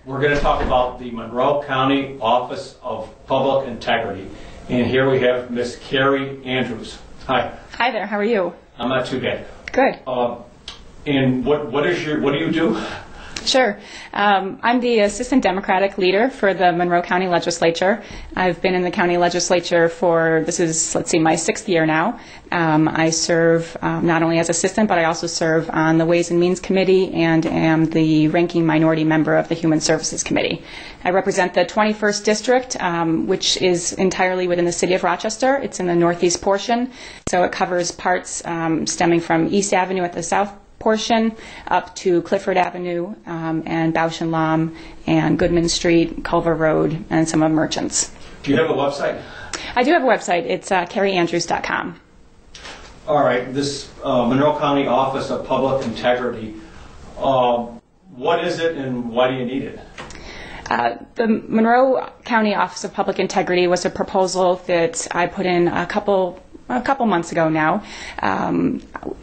We're going to talk about the Monroe County Office of Public Integrity. And here we have Miss Carrie Andrews. Hi. Hi there, how are you? I'm not too bad. Good. And what do you do? Sure. I'm the Assistant Democratic Leader for the Monroe County Legislature. I've been in the county legislature for, this is, let's see, my 6th year now. I serve not only as assistant, but I also serve on the Ways and Means Committee and am the ranking minority member of the Human Services Committee. I represent the 21st District, which is entirely within the city of Rochester. It's in the northeast portion, so it covers parts stemming from East Avenue at the south portion up to Clifford Avenue and Bausch and Lomb and Goodman Street, Culver Road, and some of Merchants. Do you have a website? I do have a website. It's carrieandrews.com. All right. This Monroe County Office of Public Integrity, what is it and why do you need it? The Monroe County Office of Public Integrity was a proposal that I put in a couple months ago now.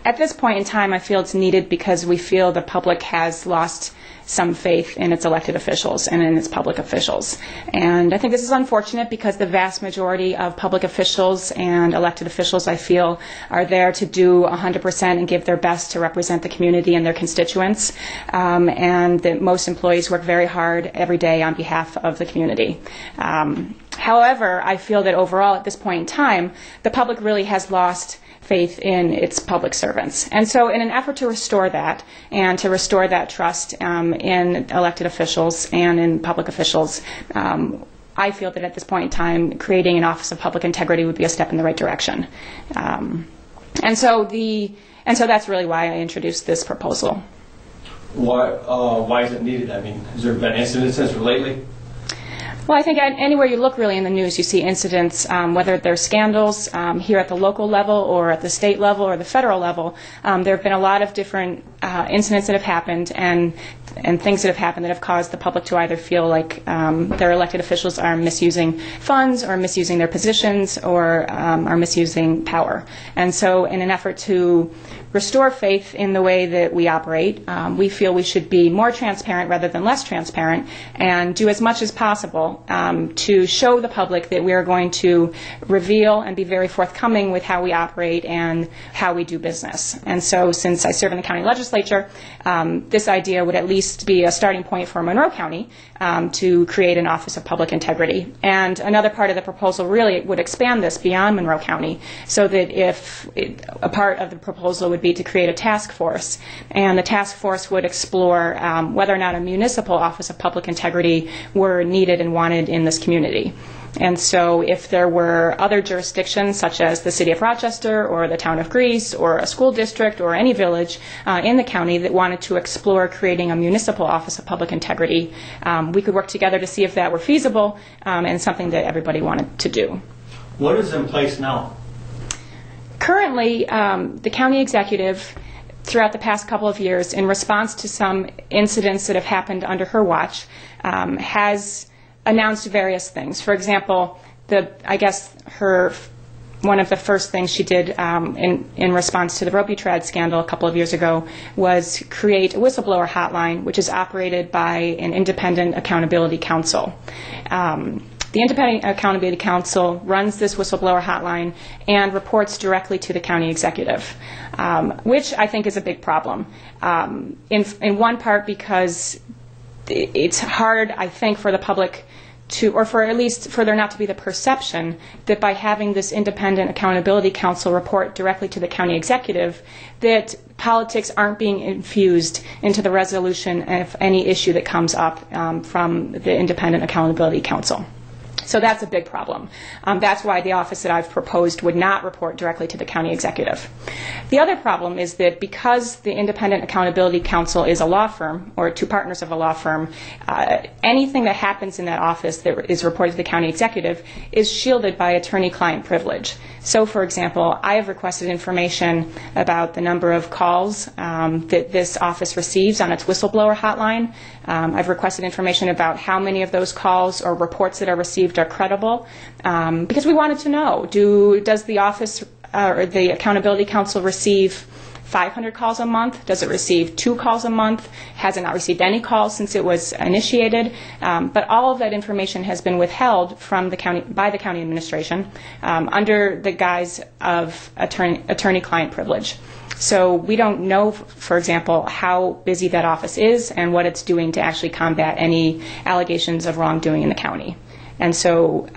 At this point in time, I feel it's needed because we feel the public has lost some faith in its elected officials and in its public officials. And I think this is unfortunate because the vast majority of public officials and elected officials, I feel, are there to do 100% and give their best to represent the community and their constituents. And that most employees work very hard every day on behalf of the community. However, I feel that overall at this point in time, the public really has lost faith in its public servants. And so in an effort to restore that and to restore that trust in elected officials and in public officials, I feel that at this point in time, creating an Office of Public Integrity would be a step in the right direction. And so that's really why I introduced this proposal. Why is it needed? I mean, has there been incidents lately? Well, I think anywhere you look really in the news, you see incidents, whether they're scandals here at the local level or at the state level or the federal level. There have been a lot of different incidents that have happened and things that have happened that have caused the public to either feel like their elected officials are misusing funds or misusing their positions or are misusing power. And so in an effort to restore faith in the way that we operate, we feel we should be more transparent rather than less transparent and do as much as possible to show the public that we are going to reveal and be very forthcoming with how we operate and how we do business. And so since I serve in the county legislature, this idea would at least be a starting point for Monroe County to create an Office of Public Integrity. And another part of the proposal really would expand this beyond Monroe County so that a part of the proposal would be to create a task force, and the task force would explore whether or not a municipal Office of Public Integrity were needed and wanted in this community. And so if there were other jurisdictions such as the city of Rochester or the town of Greece or a school district or any village in the county that wanted to explore creating a municipal Office of Public Integrity, we could work together to see if that were feasible and something that everybody wanted to do. What is in place now? Currently, the county executive, throughout the past couple of years, in response to some incidents that have happened under her watch, has announced various things. For example, one of the first things she did in response to the RobyTrad scandal a couple of years ago was create a whistleblower hotline, which is operated by an independent accountability council. The Independent Accountability Council runs this whistleblower hotline and reports directly to the county executive, which I think is a big problem. In one part because it's hard, I think, for the public to, or for at least for there not to be the perception that by having this Independent Accountability Council report directly to the county executive, that politics aren't being infused into the resolution of any issue that comes up from the Independent Accountability Council. So that's a big problem. That's why the office that I've proposed would not report directly to the county executive. The other problem is that because the Independent Accountability Council is a law firm, or two partners of a law firm, anything that happens in that office that is reported to the county executive is shielded by attorney-client privilege. So, for example, I have requested information about the number of calls that this office receives on its whistleblower hotline. I've requested information about how many of those calls or reports that are received are credible, because we wanted to know, does the office or the Accountability Council receive 500 calls a month? Does it receive 2 calls a month? Has it not received any calls since it was initiated? But all of that information has been withheld from the county by the county administration under the guise of attorney-client privilege. So we don't know, for example, how busy that office is and what it's doing to actually combat any allegations of wrongdoing in the county. And so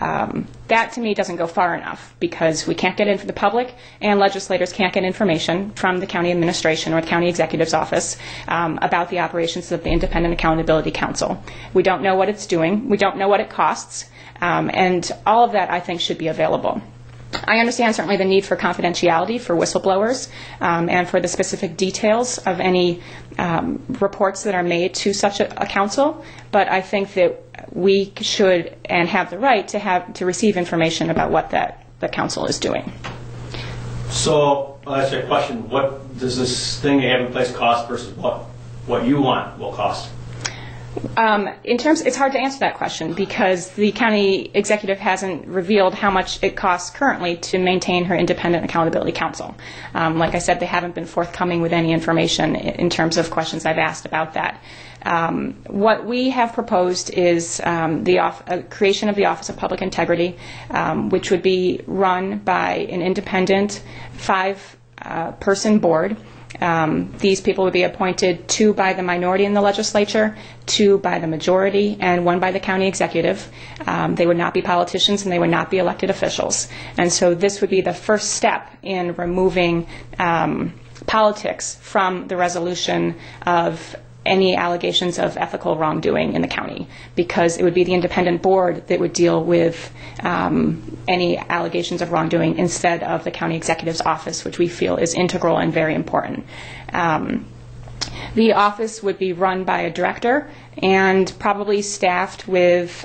that, to me, doesn't go far enough, because we can't get in for the public, and legislators can't get information from the county administration or the county executive's office about the operations of the Independent Accountability Council. We don't know what it's doing. We don't know what it costs. And all of that, I think, should be available. I understand certainly the need for confidentiality for whistleblowers and for the specific details of any reports that are made to such a council, but I think that we should and have the right to receive information about what the council is doing. So I'll ask you a question. What does this thing you have in place cost versus what you want will cost? It's hard to answer that question because the county executive hasn't revealed how much it costs currently to maintain her Independent Accountability Council. Like I said, they haven't been forthcoming with any information in terms of questions I've asked about that. What we have proposed is the creation of the Office of Public Integrity, which would be run by an independent 5-person board. These people would be appointed 2 by the minority in the legislature, 2 by the majority, and 1 by the county executive. They would not be politicians and they would not be elected officials. And so this would be the first step in removing politics from the resolution of any allegations of ethical wrongdoing in the county, because it would be the independent board that would deal with any allegations of wrongdoing instead of the county executive's office, which we feel is integral and very important. The office would be run by a director and probably staffed with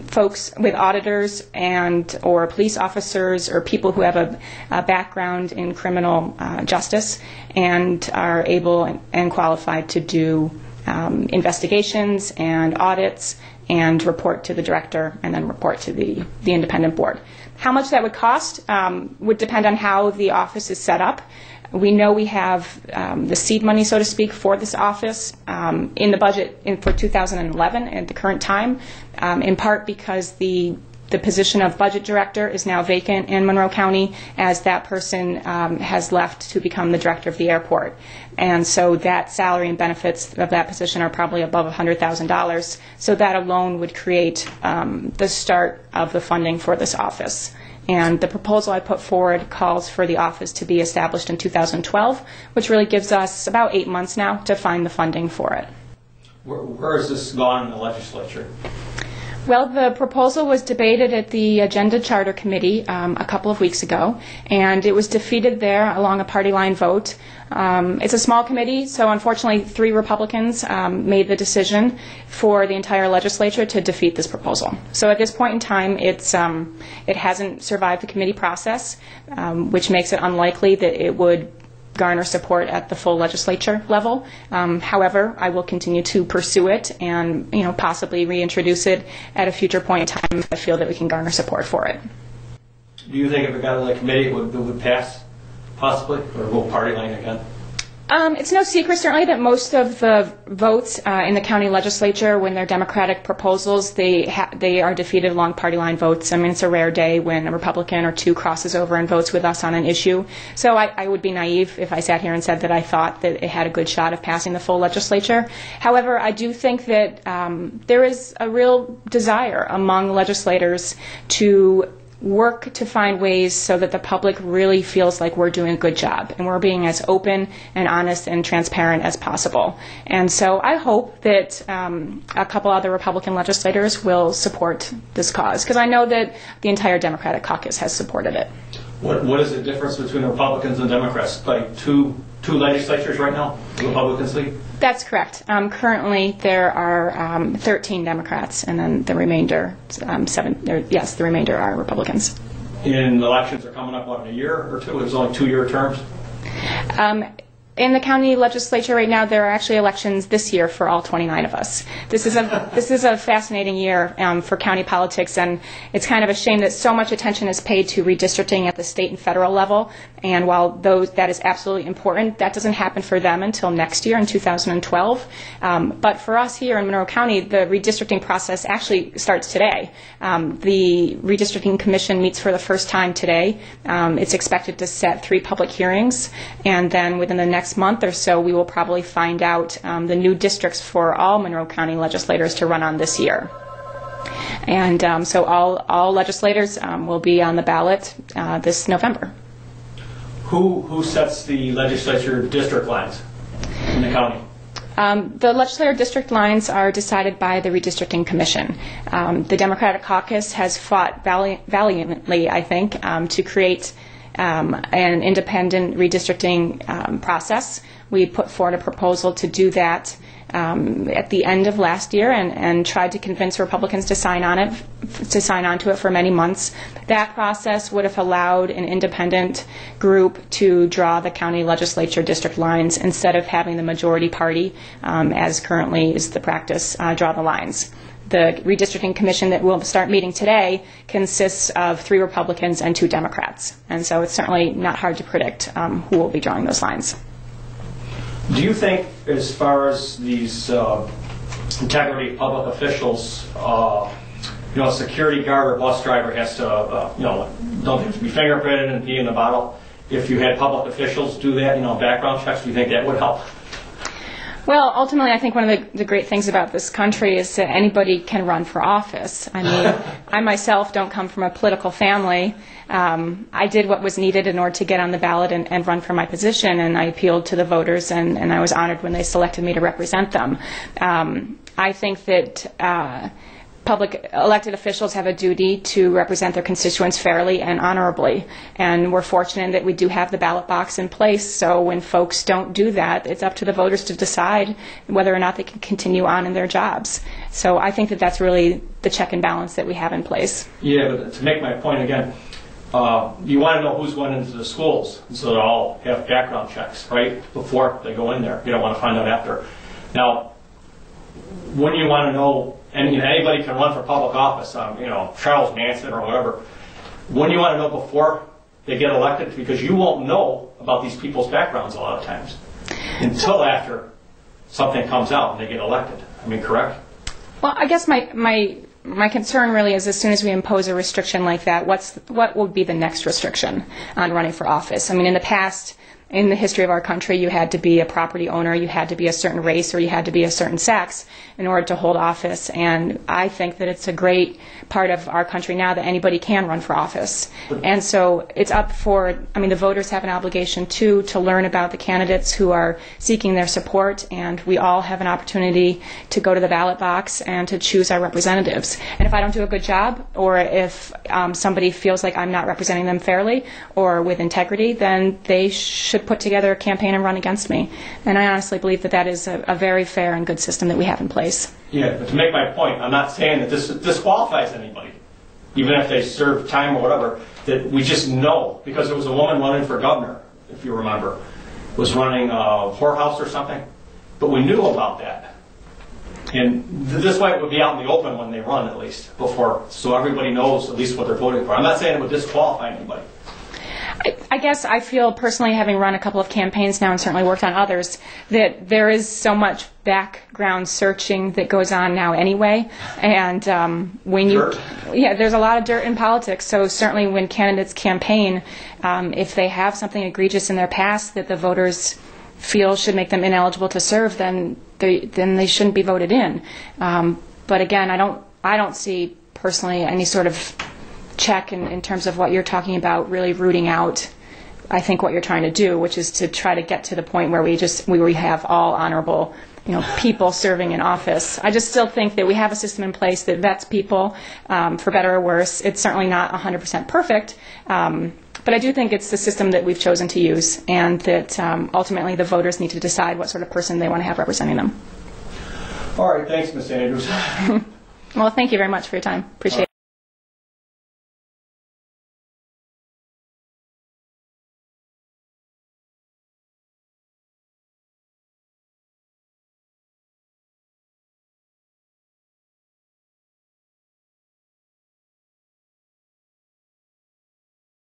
folks, with auditors and or police officers or people who have a background in criminal justice and are able and qualified to do investigations and audits and report to the director and then report to the independent board. How much that would cost would depend on how the office is set up. We know we have the seed money, so to speak, for this office in the budget for 2011 at the current time, in part because the position of budget director is now vacant in Monroe County, as that person has left to become the director of the airport. And so that salary and benefits of that position are probably above $100,000. So that alone would create the start of the funding for this office. And the proposal I put forward calls for the office to be established in 2012, which really gives us about 8 months now to find the funding for it. Where has this gone in the legislature? Well, the proposal was debated at the Agenda Charter Committee a couple of weeks ago, and it was defeated there along a party line vote. It's a small committee, so unfortunately 3 Republicans made the decision for the entire legislature to defeat this proposal. So at this point in time, it hasn't survived the committee process, which makes it unlikely that it would garner support at the full legislature level. However, I will continue to pursue it and possibly reintroduce it at a future point in time if I feel that we can garner support for it. Do you think if it got to the committee it would pass, possibly, or will party line again? It's no secret, certainly, that most of the votes in the county legislature, when they're Democratic proposals, they are defeated along party line votes. I mean, it's a rare day when a Republican or 2 crosses over and votes with us on an issue. So I would be naive if I sat here and said that I thought that it had a good shot of passing the full legislature. However, I do think that there is a real desire among legislators to work to find ways so that the public really feels like we're doing a good job and we're being as open and honest and transparent as possible. And so I hope that a couple other Republican legislators will support this cause, because I know that the entire Democratic caucus has supported it. What is the difference between Republicans and Democrats? Like two legislatures right now, the Republicans lead? That's correct. Currently, there are 13 Democrats, and then the remainder, the remainder are Republicans. And elections are coming up, what, in a year or 2? It's only 2-year terms? In the county legislature right now, there are actually elections this year for all 29 of us. This is a fascinating year for county politics, and it's kind of a shame that so much attention is paid to redistricting at the state and federal level. And while that is absolutely important, that doesn't happen for them until next year in 2012. But for us here in Monroe County, the redistricting process actually starts today. The Redistricting Commission meets for the first time today. It's expected to set 3 public hearings, and then within the next month or so, we will probably find out the new districts for all Monroe County legislators to run on this year. And so all legislators will be on the ballot this November. Who sets the legislature district lines in the county? The legislative district lines are decided by the Redistricting Commission. The Democratic Caucus has fought valiantly, I think, to create an independent redistricting process. We put forward a proposal to do that at the end of last year and tried to convince Republicans to sign on to it for many months. That process would have allowed an independent group to draw the county legislature district lines instead of having the majority party, as currently is the practice, draw the lines. The Redistricting Commission that will start meeting today consists of 3 Republicans and 2 Democrats. And so it's certainly not hard to predict who will be drawing those lines. Do you think, as far as these integrity of public officials, a security guard or bus driver has to, don't have to be fingerprinted and be in the bottle? If you had public officials do that, background checks, do you think that would help? Well, ultimately, I think one of the great things about this country is that anybody can run for office. I mean, I myself don't come from a political family. I did what was needed in order to get on the ballot and run for my position, and I appealed to the voters, and I was honored when they selected me to represent them. I think that public elected officials have a duty to represent their constituents fairly and honorably, and we're fortunate that we do have the ballot box in place, so when folks don't do that, it's up to the voters to decide whether or not they can continue on in their jobs. So I think that that's really the check and balance that we have in place. Yeah, but to make my point again, you want to know who's going into the schools, so they all have background checks, right, before they go in there. You don't want to find out after. Now, when you want to know, and anybody can run for public office, Charles Manson or whatever, when you want to know before they get elected, because you won't know about these people's backgrounds a lot of times until after something comes out and they get elected. I mean, correct? Well, I guess my concern really is as soon as we impose a restriction like that, what would be the next restriction on running for office? I mean, in the past, in the history of our country, you had to be a property owner, you had to be a certain race, or you had to be a certain sex in order to hold office. And I think that it's a great part of our country now that anybody can run for office. And so it's up for, the voters have an obligation too to learn about the candidates who are seeking their support, and we all have an opportunity to go to the ballot box and to choose our representatives. And if I don't do a good job, or if somebody feels like I'm not representing them fairly or with integrity, then they should put together a campaign and run against me. And I honestly believe that that is a very fair and good system that we have in place. Yeah, but to make my point, I'm not saying that this disqualifies anybody, even if they serve time or whatever, that we just know, because there was a woman running for governor, if you remember, was running a whorehouse or something, but we knew about that. And this way it would be out in the open when they run, at least, before, so everybody knows at least what they're voting for. I'm not saying it would disqualify anybody. I guess I feel personally, having run a couple of campaigns now and certainly worked on others, that there is so much background searching that goes on now anyway. And there's a lot of dirt in politics. So certainly when candidates campaign, if they have something egregious in their past that the voters feel should make them ineligible to serve, then they shouldn't be voted in. But again, I don't see personally any sort of check in terms of what you're talking about, really rooting out, I think, what you're trying to do, which is to try to get to the point where we have all honorable people serving in office. I just still think that we have a system in place that vets people, for better or worse. It's certainly not 100% perfect, but I do think it's the system that we've chosen to use, and that ultimately the voters need to decide what sort of person they want to have representing them. All right, thanks, Ms. Andrews. Well, thank you very much for your time. Appreciate it.